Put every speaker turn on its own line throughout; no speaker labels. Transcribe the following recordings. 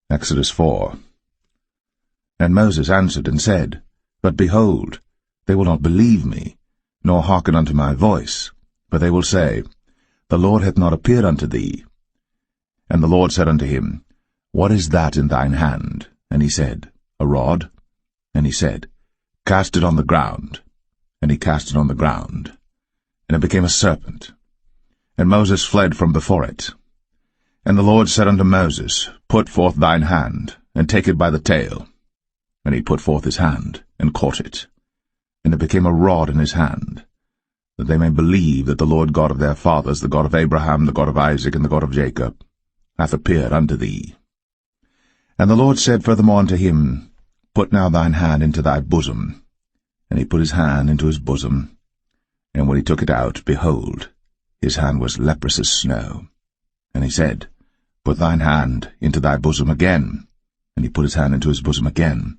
Exodus 4. And Moses answered and said, But behold, they will not believe me, nor hearken unto my voice, for they will say, The Lord hath not appeared unto thee. And the Lord said unto him, What is that in thine hand? And he said, A rod. And he said, Cast it on the ground. And he cast it on the ground, and it became a serpent. And Moses fled from before it. And the Lord said unto Moses, Put forth thine hand, and take it by the tail. And he put forth his hand, and caught it. And it became a rod in his hand, that they may believe that the Lord God of their fathers, the God of Abraham, the God of Isaac, and the God of Jacob, hath appeared unto thee. And the Lord said furthermore unto him, Put now thine hand into thy bosom. And he put his hand into his bosom, and when he took it out, behold, his hand was leprous as snow. And he said, Put thine hand into thy bosom again. And he put his hand into his bosom again,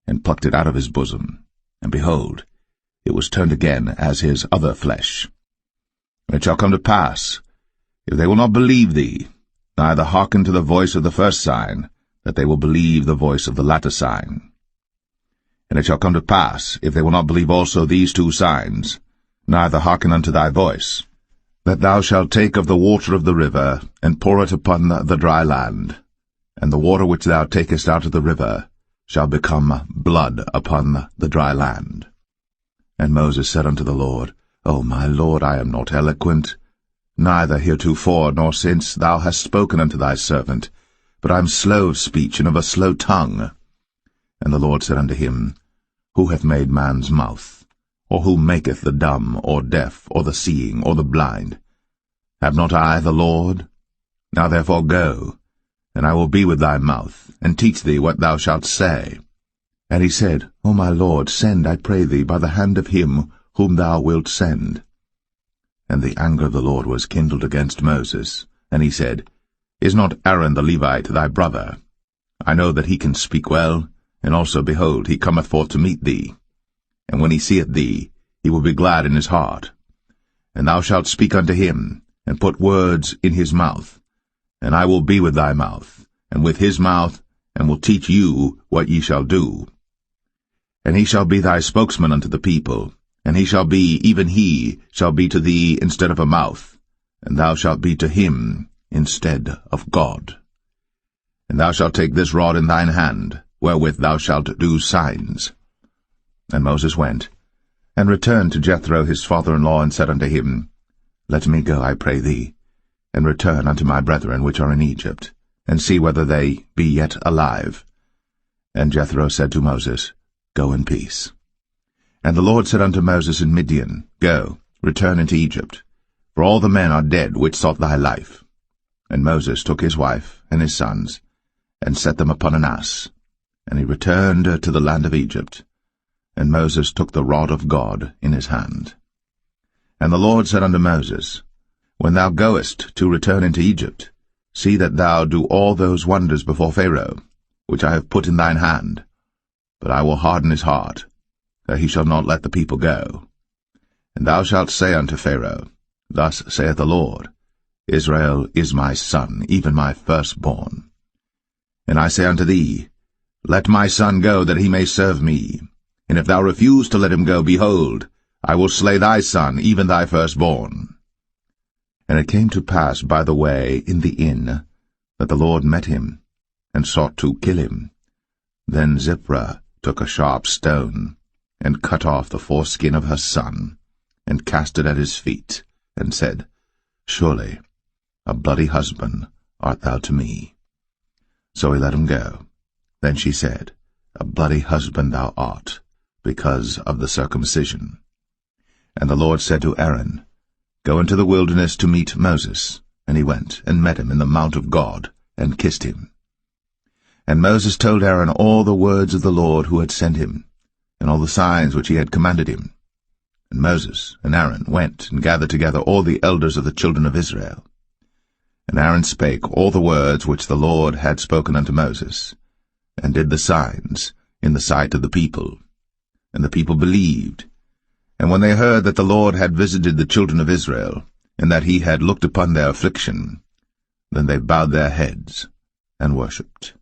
and plucked it out of his bosom. And behold, it was turned again as his other flesh. And it shall come to pass, if they will not believe thee, neither hearken to the voice of the first sign, that they will believe the voice of the latter sign. And it shall come to pass, if they will not believe also these two signs, neither hearken unto thy voice, that thou shalt take of the water of the river, and pour it upon the dry land, and the water which thou takest out of the river shall become blood upon the dry land. And Moses said unto the Lord, O my Lord, I am not eloquent, neither heretofore nor since thou hast spoken unto thy servant, but I am slow of speech and of a slow tongue. And the Lord said unto him, Who hath made man's mouth? Or who maketh the dumb, or deaf, or the seeing, or the blind? Have not I the Lord? Now therefore go, and I will be with thy mouth, and teach thee what thou shalt say. And he said, O my Lord, send, I pray thee, by the hand of him whom thou wilt send. And the anger of the Lord was kindled against Moses, and he said, Is not Aaron the Levite thy brother? I know that he can speak well, and also, behold, he cometh forth to meet thee. And when he seeth thee, he will be glad in his heart. And thou shalt speak unto him, and put words in his mouth. And I will be with thy mouth, and with his mouth, and will teach you what ye shall do. And he shall be thy spokesman unto the people, and he shall be, even he, shall be to thee instead of a mouth, and thou shalt be to him instead of God. And thou shalt take this rod in thine hand, wherewith thou shalt do signs. And Moses went, and returned to Jethro his father-in-law, and said unto him, Let me go, I pray thee, and return unto my brethren which are in Egypt, and see whether they be yet alive. And Jethro said to Moses, Go in peace. And the Lord said unto Moses in Midian, Go, return into Egypt, for all the men are dead which sought thy life. And Moses took his wife and his sons, and set them upon an ass, and he returned to the land of Egypt. And Moses took the rod of God in his hand. And the Lord said unto Moses, When thou goest to return into Egypt, see that thou do all those wonders before Pharaoh, which I have put in thine hand. But I will harden his heart, that he shall not let the people go. And thou shalt say unto Pharaoh, Thus saith the Lord, Israel is my son, even my firstborn. And I say unto thee, Let my son go, that he may serve me. And if thou refuse to let him go, behold, I will slay thy son, even thy firstborn. And it came to pass by the way in the inn, that the Lord met him, and sought to kill him. Then Zipporah took a sharp stone, and cut off the foreskin of her son, and cast it at his feet, and said, Surely a bloody husband art thou to me. So he let him go. Then she said, A bloody husband thou art, because of the circumcision. And the Lord said to Aaron, Go into the wilderness to meet Moses. And he went, and met him in the mount of God, and kissed him. And Moses told Aaron all the words of the Lord who had sent him, and all the signs which he had commanded him. And Moses and Aaron went and gathered together all the elders of the children of Israel. And Aaron spake all the words which the Lord had spoken unto Moses, and did the signs in the sight of the people. And the people believed. And when they heard that the Lord had visited the children of Israel, and that he had looked upon their affliction, then they bowed their heads and worshipped.